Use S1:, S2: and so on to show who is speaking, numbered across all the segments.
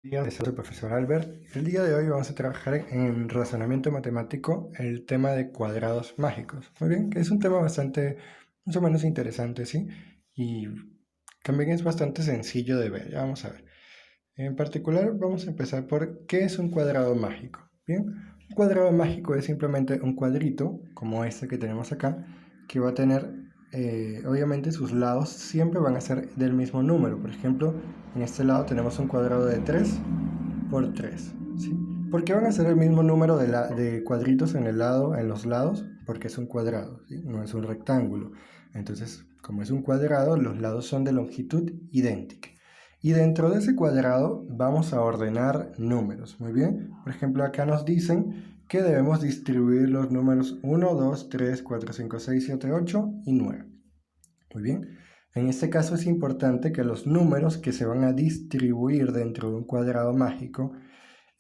S1: Soy el profesor Albert. El día de hoy vamos a trabajar en razonamiento matemático el tema de cuadrados mágicos. Muy bien, que es un tema bastante, más o menos interesante, ¿sí? Y también es bastante sencillo de ver. Ya vamos a ver. En particular, vamos a empezar por ¿qué es un cuadrado mágico? Bien, un cuadrado mágico es simplemente un cuadrito, como este que tenemos acá, que va a tener, obviamente, sus lados siempre van a ser del mismo número. Por ejemplo, en este lado tenemos un cuadrado de 3 por 3, ¿sí? ¿Por qué van a ser el mismo número de cuadritos en los lados? Porque es un cuadrado, ¿sí? No es un rectángulo. Entonces, como es un cuadrado, los lados son de longitud idéntica. Y dentro de ese cuadrado vamos a ordenar números, muy bien. Por ejemplo, acá nos dicen que debemos distribuir los números 1, 2, 3, 4, 5, 6, 7, 8 y 9. Muy bien. En este caso es importante que los números que se van a distribuir dentro de un cuadrado mágico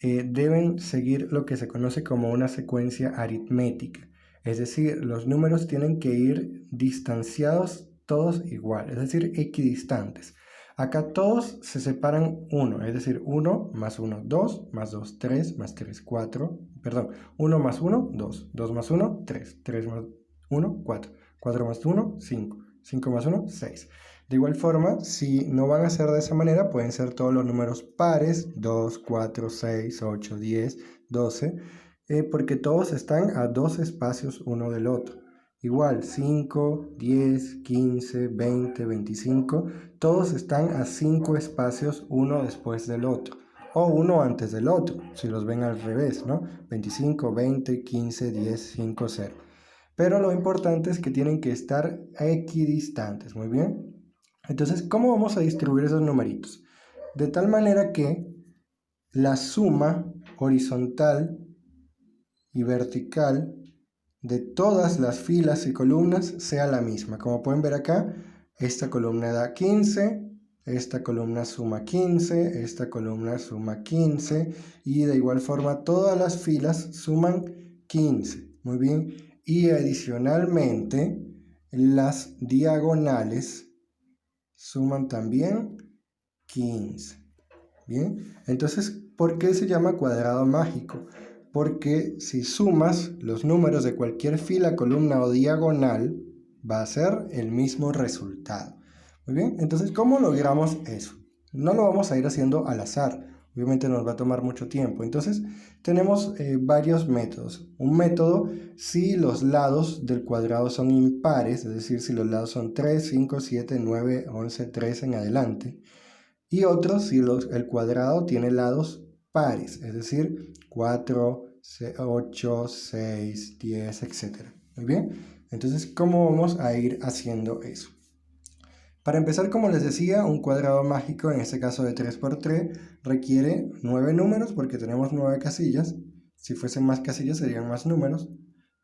S1: deben seguir lo que se conoce como una secuencia aritmética. Es decir, los números tienen que ir distanciados todos igual, es decir, equidistantes. Acá todos se separan 1, es decir, 1 más 1, 2, más 2, 3, más 3, 4, perdón, 1 más 1, 2, 2 más 1, 3, 3 más 1, 4, 4 más 1, 5, 5 más 1, 6. De igual forma, si no van a ser de esa manera, pueden ser todos los números pares, 2, 4, 6, 8, 10, 12, porque todos están a dos espacios uno del otro. Igual, 5, 10, 15, 20, 25, todos están a 5 espacios uno después del otro, o uno antes del otro, si los ven al revés, ¿no? 25, 20, 15, 10, 5, 0. Pero lo importante es que tienen que estar equidistantes, muy bien. Entonces, ¿cómo vamos a distribuir esos numeritos? De tal manera que la suma horizontal y vertical de todas las filas y columnas sea la misma. Como pueden ver acá, esta columna da 15, esta columna suma 15, esta columna suma 15 y de igual forma todas las filas suman 15. Muy bien. Y adicionalmente las diagonales suman también 15. Bien, entonces, ¿por qué se llama cuadrado mágico? Porque si sumas los números de cualquier fila, columna o diagonal, va a ser el mismo resultado. Muy bien, entonces, ¿cómo logramos eso? No lo vamos a ir haciendo al azar, obviamente nos va a tomar mucho tiempo. Entonces, tenemos varios métodos. Un método si los lados del cuadrado son impares, es decir, si los lados son 3, 5, 7, 9, 11, 13 en adelante. Y otro si el cuadrado tiene lados pares, es decir, 4, 8, 6, 10, etc. Muy bien, entonces, ¿cómo vamos a ir haciendo eso? Para empezar, como les decía, un cuadrado mágico, en este caso de 3 por 3, requiere 9 números porque tenemos 9 casillas. Si fuesen más casillas serían más números.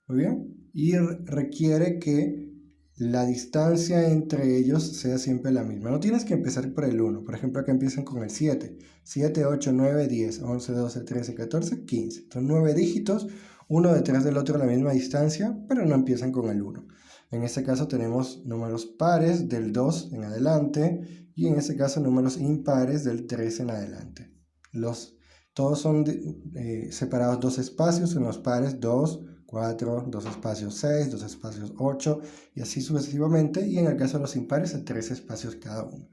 S1: Muy bien. Y requiere que la distancia entre ellos sea siempre la misma. No tienes que empezar por el 1. Por ejemplo, acá empiezan con el 7. 7, 8, 9, 10, 11, 12, 13, 14, 15. Son 9 dígitos, uno detrás del otro a la misma distancia, pero no empiezan con el 1. En este caso tenemos números pares del 2 en adelante y en este caso números impares del 3 en adelante. Todos son separados dos espacios, en los pares 2, 4, 2 espacios 6, 2 espacios 8 y así sucesivamente, y en el caso de los impares 3 espacios cada uno.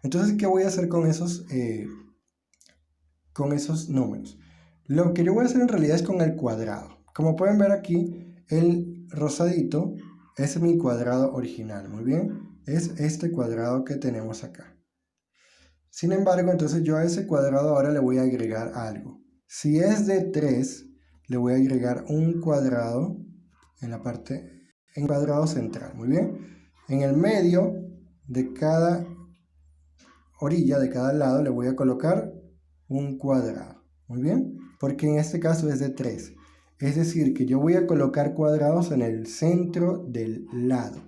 S1: Entonces, ¿qué voy a hacer con esos números? Lo que yo voy a hacer en realidad es con el cuadrado. Como pueden ver aquí, el rosadito es mi cuadrado original, muy bien, es este cuadrado que tenemos acá. Sin embargo, entonces yo a ese cuadrado ahora le voy a agregar algo. Si es de 3, le voy a agregar un cuadrado en la parte, en cuadrado central, muy bien. En el medio de cada orilla, de cada lado, le voy a colocar un cuadrado, muy bien, porque en este caso es de 3. Es decir, que yo voy a colocar cuadrados en el centro del lado,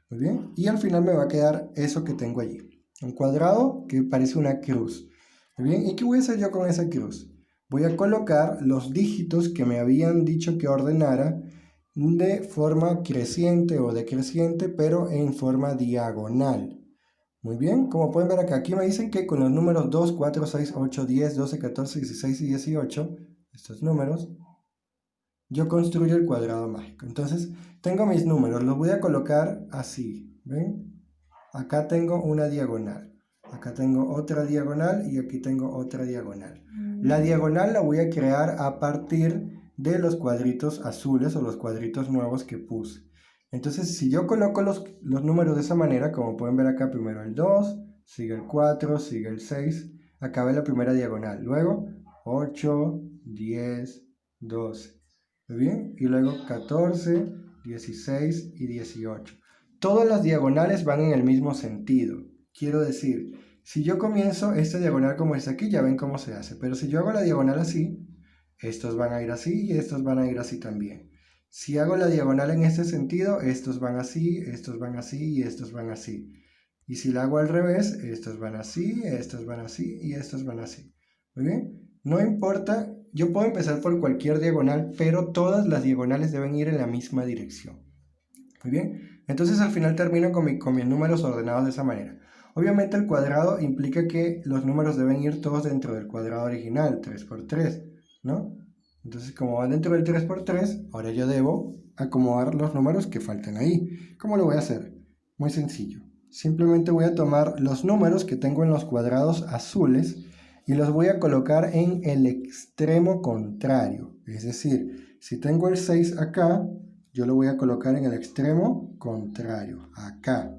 S1: muy bien, y al final me va a quedar eso que tengo allí. Un cuadrado que parece una cruz. Muy bien, ¿y qué voy a hacer yo con esa cruz? Voy a colocar los dígitos que me habían dicho que ordenara de forma creciente o decreciente, pero en forma diagonal. Muy bien, como pueden ver acá, aquí me dicen que con los números 2, 4, 6, 8, 10, 12, 14, 16 y 18, estos números, yo construyo el cuadrado mágico. Entonces, tengo mis números, los voy a colocar así, ¿ven? Acá tengo una diagonal, acá tengo otra diagonal y aquí tengo otra diagonal. La diagonal la voy a crear a partir de los cuadritos azules o los cuadritos nuevos que puse. Entonces, si yo coloco los números de esa manera, como pueden ver acá, primero el 2, sigue el 4, sigue el 6, acá ve la primera diagonal, luego 8, 10, 12. ¿Muy bien? Y luego 14, 16 y 18. Todas las diagonales van en el mismo sentido. Quiero decir, si yo comienzo esta diagonal como está aquí, ya ven cómo se hace. Pero si yo hago la diagonal así, estos van a ir así y estos van a ir así también. Si hago la diagonal en este sentido, estos van así, estos van así y estos van así. Y si la hago al revés, estos van así, estos van así y estos van así. Muy bien. No importa, yo puedo empezar por cualquier diagonal, pero todas las diagonales deben ir en la misma dirección. Muy bien. Entonces al final termino con mis números ordenados de esa manera. Obviamente el cuadrado implica que los números deben ir todos dentro del cuadrado original, 3 por 3, ¿no? Entonces como van dentro del 3 por 3, ahora yo debo acomodar los números que faltan ahí. ¿Cómo lo voy a hacer? Muy sencillo. Simplemente voy a tomar los números que tengo en los cuadrados azules y los voy a colocar en el extremo contrario. Es decir, si tengo el 6 acá, yo lo voy a colocar en el extremo contrario, acá.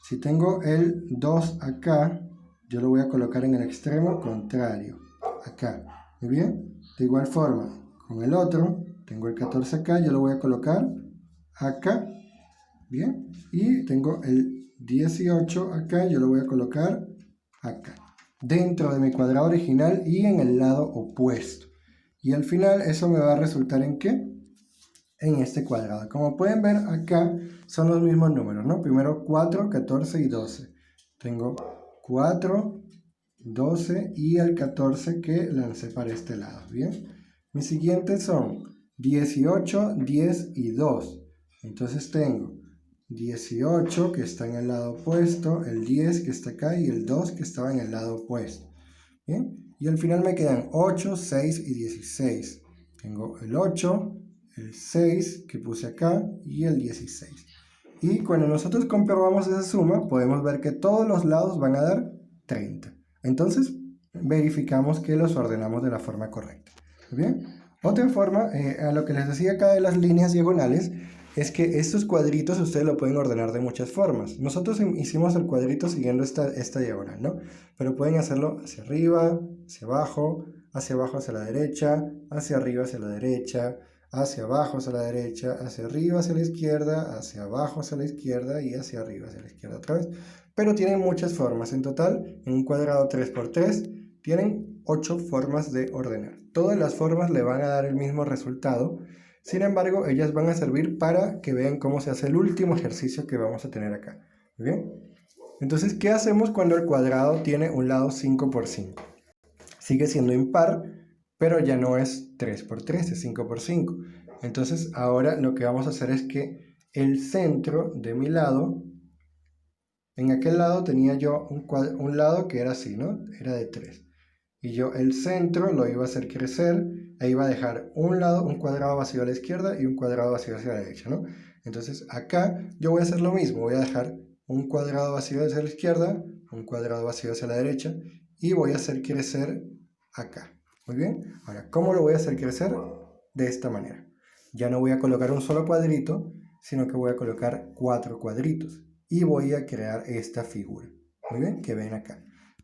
S1: Si tengo el 2 acá, yo lo voy a colocar en el extremo contrario, acá. ¿Muy bien? De igual forma, con el otro, tengo el 14 acá, yo lo voy a colocar acá. Bien, y tengo el 18 acá, yo lo voy a colocar acá, dentro de mi cuadrado original y en el lado opuesto. Y al final eso me va a resultar ¿en qué? En este cuadrado. Como pueden ver acá son los mismos números, ¿no? Primero 4, 14 y 12. Tengo 4, 12 y el 14 que lancé para este lado, ¿bien? Mis siguientes son 18, 10 y 2. Entonces tengo 18 que está en el lado opuesto, el 10 que está acá y el 2 que estaba en el lado opuesto. ¿Bien? Y al final me quedan 8, 6 y 16. Tengo el 8, el 6 que puse acá y el 16. Y cuando nosotros comprobamos esa suma, podemos ver que todos los lados van a dar 30. Entonces, verificamos que los ordenamos de la forma correcta. ¿Bien? Otra forma, a lo que les decía acá de las líneas diagonales, es que estos cuadritos ustedes lo pueden ordenar de muchas formas. Nosotros hicimos el cuadrito siguiendo esta diagonal, ¿no? Pero pueden hacerlo hacia arriba, hacia abajo hacia la derecha, hacia arriba hacia la derecha, hacia abajo hacia la derecha, hacia arriba hacia la izquierda, hacia abajo hacia la izquierda y hacia arriba hacia la izquierda otra vez. Pero tienen muchas formas. En total, en un cuadrado 3×3, tienen 8 formas de ordenar. Todas las formas le van a dar el mismo resultado. Sin embargo, ellas van a servir para que vean cómo se hace el último ejercicio que vamos a tener acá. ¿Muy bien? Entonces, ¿qué hacemos cuando el cuadrado tiene un lado 5×5? Sigue siendo impar, pero ya no es 3×3, es 5×5. Entonces, ahora lo que vamos a hacer es que el centro de mi lado, en aquel lado tenía yo un lado que era así, ¿no? Era de 3. Y yo el centro lo iba a hacer crecer e iba a dejar un lado, un cuadrado vacío a la izquierda y un cuadrado vacío hacia la derecha, ¿no? Entonces acá yo voy a hacer lo mismo, voy a dejar un cuadrado vacío hacia la izquierda, un cuadrado vacío hacia la derecha y voy a hacer crecer acá. Muy bien, ahora, ¿cómo lo voy a hacer crecer? De esta manera. Ya no voy a colocar un solo cuadrito, sino que voy a colocar 4 cuadritos y voy a crear esta figura. Muy bien, que ven acá.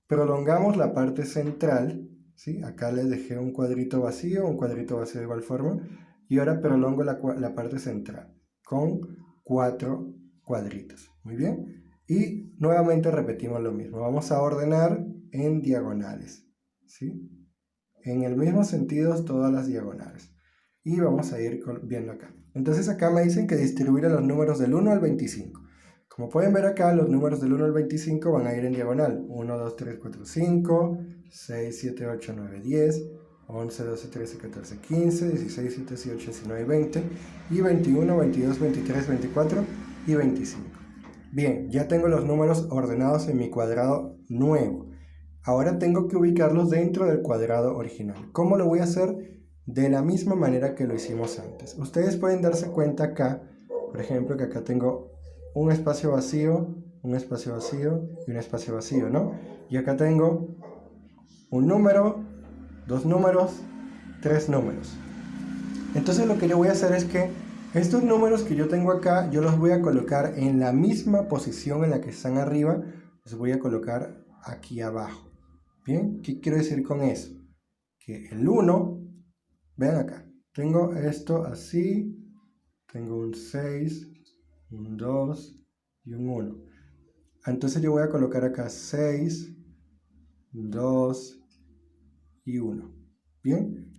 S1: Prolongamos la parte central, ¿sí? Acá les dejé un cuadrito vacío de igual forma, y ahora prolongo la parte central con 4 cuadritos. Muy bien, y nuevamente repetimos lo mismo. Vamos a ordenar en diagonales, ¿sí? En el mismo sentido todas las diagonales. Y vamos a ir viendo acá. Entonces acá me dicen que distribuir a los números del 1 al 25. Como pueden ver acá, los números del 1 al 25 van a ir en diagonal. 1, 2, 3, 4, 5, 6, 7, 8, 9, 10, 11, 12, 13, 14, 15, 16, 17, 18, 19, 20 y 21, 22, 23, 24 y 25. Bien, ya tengo los números ordenados en mi cuadrado nuevo. Ahora tengo que ubicarlos dentro del cuadrado original. ¿Cómo lo voy a hacer? De la misma manera que lo hicimos antes. Ustedes pueden darse cuenta acá, por ejemplo, que acá tengo un espacio vacío y un espacio vacío, ¿no? Y acá tengo un número, dos números, tres números. Entonces lo que yo voy a hacer es que estos números que yo tengo acá, yo los voy a colocar en la misma posición en la que están arriba, los voy a colocar aquí abajo. ¿Bien? ¿Qué quiero decir con eso? Que el 1, vean acá, tengo esto así, tengo un 6, un 2 y un 1. Entonces yo voy a colocar acá 6, 2 y 1. ¿Bien?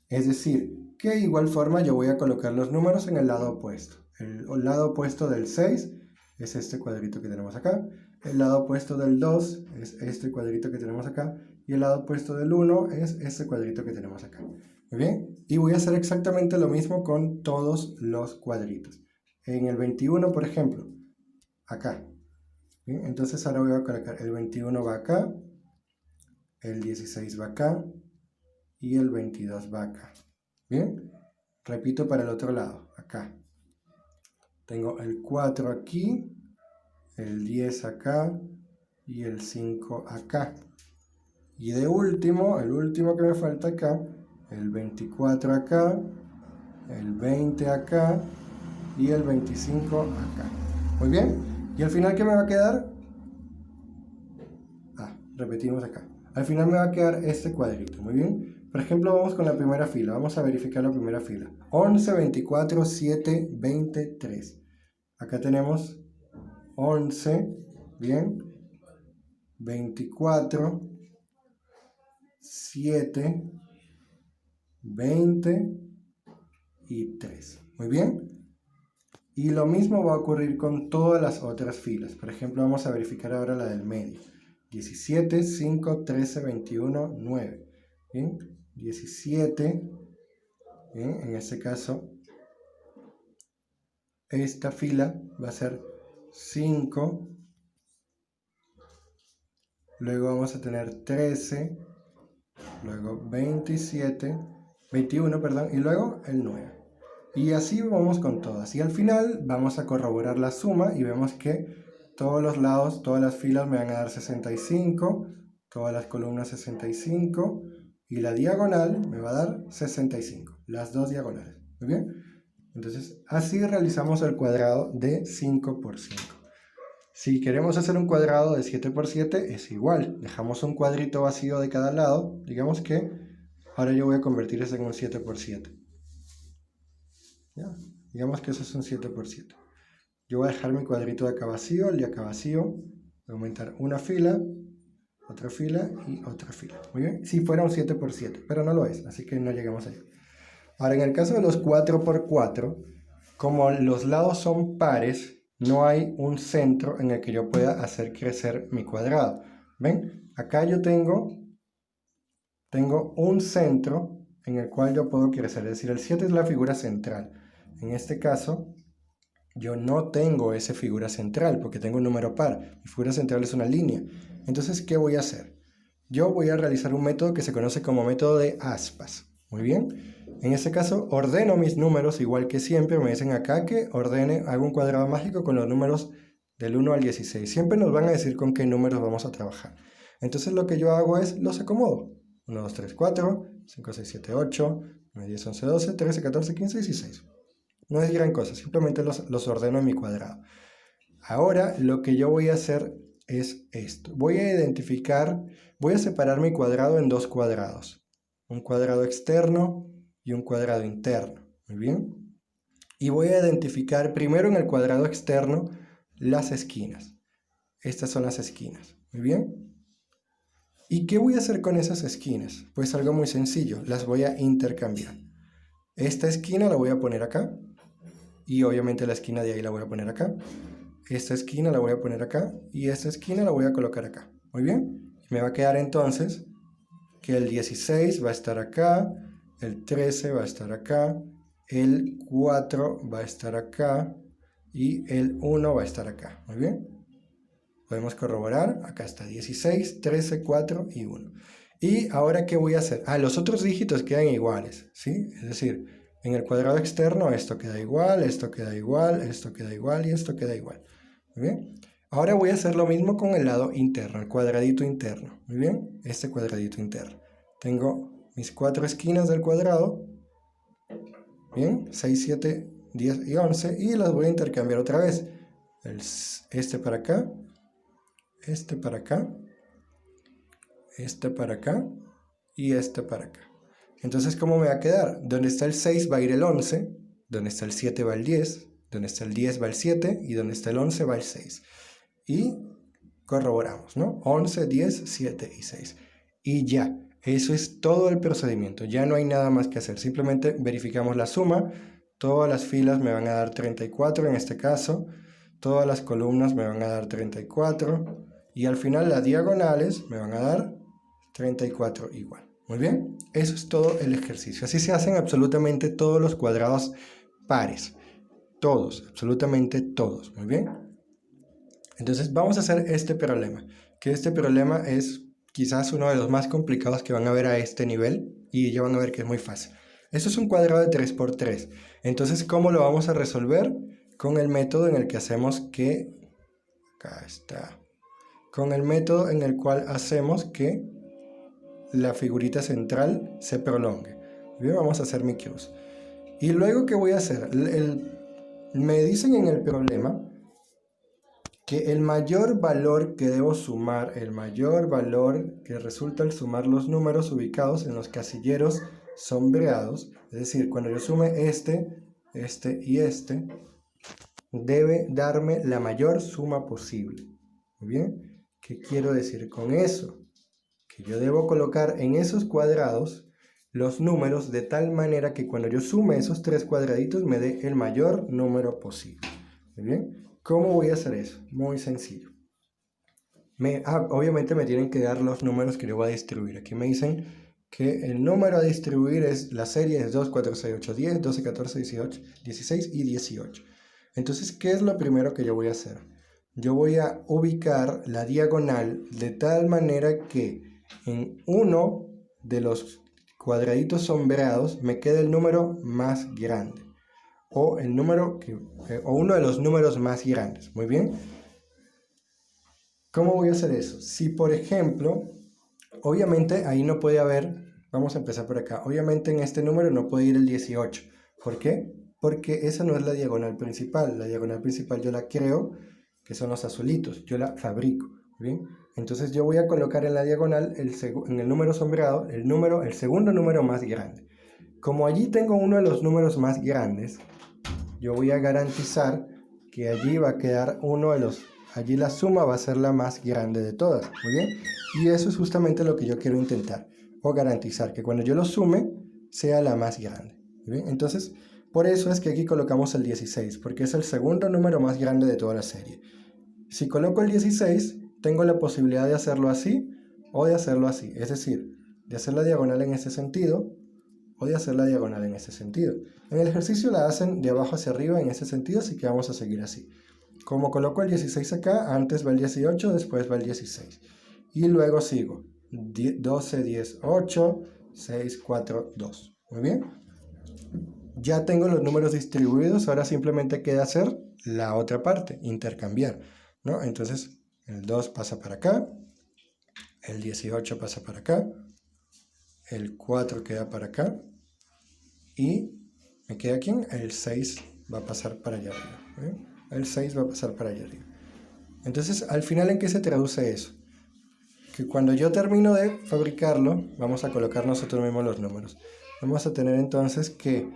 S1: Es decir, que de igual forma yo voy a colocar los números en el lado opuesto. El lado opuesto del 6 es este cuadrito que tenemos acá. El lado opuesto del 2 es este cuadrito que tenemos acá. Y el lado opuesto del 1 es este cuadrito que tenemos acá. Muy bien. Y voy a hacer exactamente lo mismo con todos los cuadritos. En el 21, por ejemplo, acá. ¿Bien? Entonces ahora voy a colocar el 21 va acá, el 16 va acá y el 22 va acá. Bien, repito para el otro lado, acá. Tengo el 4 aquí, el 10 acá y el 5 acá. Y de último, el último que me falta acá, el 24 acá, el 20 acá y el 25 acá. Muy bien, y al final, ¿qué me va a quedar? Repetimos acá. Al final me va a quedar este cuadrito, muy bien. Por ejemplo, vamos con la primera fila. Vamos a verificar la primera fila. 11, 24, 7, 23. Acá tenemos 11, bien. 24, 7, 20 y 3. Muy bien. Y lo mismo va a ocurrir con todas las otras filas. Por ejemplo, vamos a verificar ahora la del medio. 17, 5, 13, 21, 9. ¿Bien? 17, ¿bien? En este caso, esta fila va a ser 5, luego vamos a tener 13, luego 27, 21, perdón, y luego el 9. Y así vamos con todas. Y al final vamos a corroborar la suma y vemos que todos los lados, todas las filas me van a dar 65, todas las columnas 65 y la diagonal me va a dar 65, las dos diagonales. ¿Muy bien? Entonces, así realizamos el cuadrado de 5 por 5. Si queremos hacer un cuadrado de 7 por 7, es igual. Dejamos un cuadrito vacío de cada lado. Digamos que ahora yo voy a convertir eso en un 7 por 7. ¿Ya? Digamos que eso es un 7 por 7. Yo voy a dejar mi cuadrito de acá vacío, el de acá vacío. Voy a aumentar una fila, otra fila y otra fila. Muy bien. Si fuera un 7 por 7, pero no lo es, así que no llegamos allá. Ahora, en el caso de los 4 por 4, como los lados son pares, no hay un centro en el que yo pueda hacer crecer mi cuadrado. ¿Ven? Acá yo tengo un centro en el cual yo puedo crecer. Es decir, el 7 es la figura central. En este caso, yo no tengo esa figura central porque tengo un número par. Mi figura central es una línea. Entonces, ¿qué voy a hacer? Yo voy a realizar un método que se conoce como método de aspas. Muy bien. En este caso, ordeno mis números igual que siempre. Me dicen acá que ordene, hago un cuadrado mágico con los números del 1 al 16. Siempre nos van a decir con qué números vamos a trabajar. Entonces, lo que yo hago es los acomodo. 1, 2, 3, 4, 5, 6, 7, 8, 9, 10, 11, 12, 13, 14, 15, 16. No es gran cosa, simplemente los ordeno en mi cuadrado. Ahora lo que yo voy a hacer es esto. Voy a separar mi cuadrado en dos cuadrados. Un cuadrado externo y un cuadrado interno. Muy bien. Y voy a identificar primero en el cuadrado externo las esquinas. Estas son las esquinas. Muy bien. ¿Y qué voy a hacer con esas esquinas? Pues algo muy sencillo. Las voy a intercambiar. Esta esquina la voy a poner acá. Y obviamente la esquina de ahí la voy a poner acá. Esta esquina la voy a poner acá. Y esta esquina la voy a colocar acá. Muy bien. Me va a quedar entonces que el 16 va a estar acá. El 13 va a estar acá. El 4 va a estar acá. y el 1 va a estar acá, muy bien. Podemos corroborar, acá está 16, 13, 4 y 1. ¿Y ahora qué voy a hacer? Los otros dígitos quedan iguales, ¿sí? Es decir, en el cuadrado externo esto queda igual, esto queda igual, esto queda igual y esto queda igual. Muy bien. Ahora voy a hacer lo mismo con el lado interno, el cuadradito interno. Muy bien, este cuadradito interno. Tengo mis 4 esquinas del cuadrado. Bien, 6, 7, 10 y 11. Y las voy a intercambiar otra vez. Este para acá, este para acá, este para acá y este para acá. Entonces, ¿cómo me va a quedar? Donde está el 6 va a ir el 11, donde está el 7 va el 10, donde está el 10 va el 7 y donde está el 11 va el 6. Y corroboramos, ¿no? 11, 10, 7 y 6. Y ya, eso es todo el procedimiento. Ya no hay nada más que hacer. Simplemente verificamos la suma. Todas las filas me van a dar 34 en este caso. Todas las columnas me van a dar 34. Y al final las diagonales me van a dar 34 igual. Muy bien, eso es todo el ejercicio. Así se hacen absolutamente todos los cuadrados pares. Todos, absolutamente todos. Muy bien. Entonces vamos a hacer este problema. Que este problema es quizás uno de los más complicados que van a ver a este nivel. Y ya van a ver que es muy fácil. Esto es un cuadrado de 3 por 3. Entonces, ¿cómo lo vamos a resolver? Con el método en el que hacemos que... Acá está. Con el método en el cual hacemos que la figurita central se prolongue. Bien, vamos a hacer mi cruz. Y luego, ¿qué voy a hacer? Me dicen en el problema que el mayor valor que debo sumar, el mayor valor que resulta al sumar los números ubicados en los casilleros sombreados, es decir, cuando yo sume este y este, debe darme la mayor suma posible. Muy bien, ¿qué quiero decir con eso? Que yo debo colocar en esos cuadrados los números de tal manera que cuando yo sume esos 3 cuadraditos me dé el mayor número posible. Muy bien, ¿cómo voy a hacer eso? Muy sencillo. Obviamente me tienen que dar los números que yo voy a distribuir. Aquí me dicen que el número a distribuir es, la serie es 2, 4, 6, 8, 10, 12, 14, 18, 16 y 18. Entonces, ¿qué es lo primero que yo voy a hacer? Yo voy a ubicar la diagonal de tal manera que en uno de los cuadraditos sombreados me quede el número más grande. O uno de los números más grandes. Muy bien. ¿Cómo voy a hacer eso? Si, por ejemplo, obviamente ahí no puede haber, vamos a empezar por acá, obviamente en este número no puede ir el 18. ¿Por qué? Porque esa no es la diagonal principal. La diagonal principal yo la creo, que son los azulitos, yo la fabrico. ¿Bien? Entonces yo voy a colocar en la diagonal, en el número sombreado, el segundo número más grande. Como allí tengo uno de los números más grandes, yo voy a garantizar que allí va a quedar allí la suma va a ser la más grande de todas. Muy bien. Y eso es justamente lo que yo quiero intentar, o garantizar que cuando yo lo sume sea la más grande. Muy bien. Entonces, por eso es que aquí colocamos el 16, porque es el segundo número más grande de toda la serie. Si coloco el 16, tengo la posibilidad de hacerlo así o de hacerlo así. Es decir, de hacer la diagonal en ese sentido o de hacer la diagonal en ese sentido. En el ejercicio la hacen de abajo hacia arriba en ese sentido, así que vamos a seguir así. Como coloco el 16 acá, antes va el 18, después va el 16. Y luego sigo. 12, 10, 8, 6, 4, 2. Muy bien. Ya tengo los números distribuidos, ahora simplemente queda hacer la otra parte, intercambiar, ¿no? Entonces, el 2 pasa para acá, el 18 pasa para acá, el 4 queda para acá, y me queda aquí, el 6 va a pasar para allá arriba. ¿Bien? El 6 va a pasar para allá arriba. Entonces, al final, ¿en qué se traduce eso? Que cuando yo termino de fabricarlo, vamos a colocar nosotros mismos los números. Vamos a tener entonces que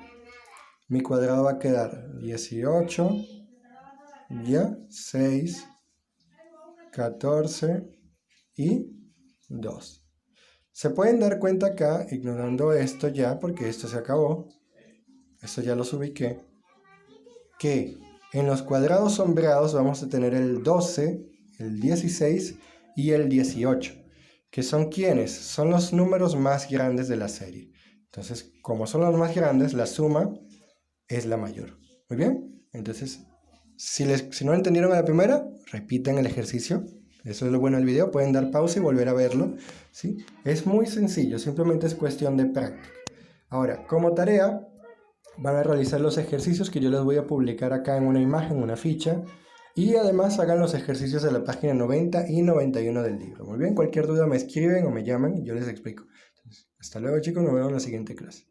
S1: mi cuadrado va a quedar 18, ya, 6, 14 y 2. Se pueden dar cuenta acá, ignorando esto ya, porque esto se acabó, esto ya los ubiqué, que en los cuadrados sombreados vamos a tener el 12, el 16 y el 18, que son ¿quiénes? Son los números más grandes de la serie. Entonces, como son los más grandes, la suma es la mayor. Muy bien, entonces Si no lo entendieron a la primera, repiten el ejercicio. Eso es lo bueno del video, pueden dar pausa y volver a verlo, ¿sí? Es muy sencillo, simplemente es cuestión de práctica. Ahora, como tarea, van a realizar los ejercicios que yo les voy a publicar acá en una imagen, una ficha, y además hagan los ejercicios de la página 90 y 91 del libro. Muy bien, cualquier duda me escriben o me llaman y yo les explico. Entonces, hasta luego chicos, nos vemos en la siguiente clase.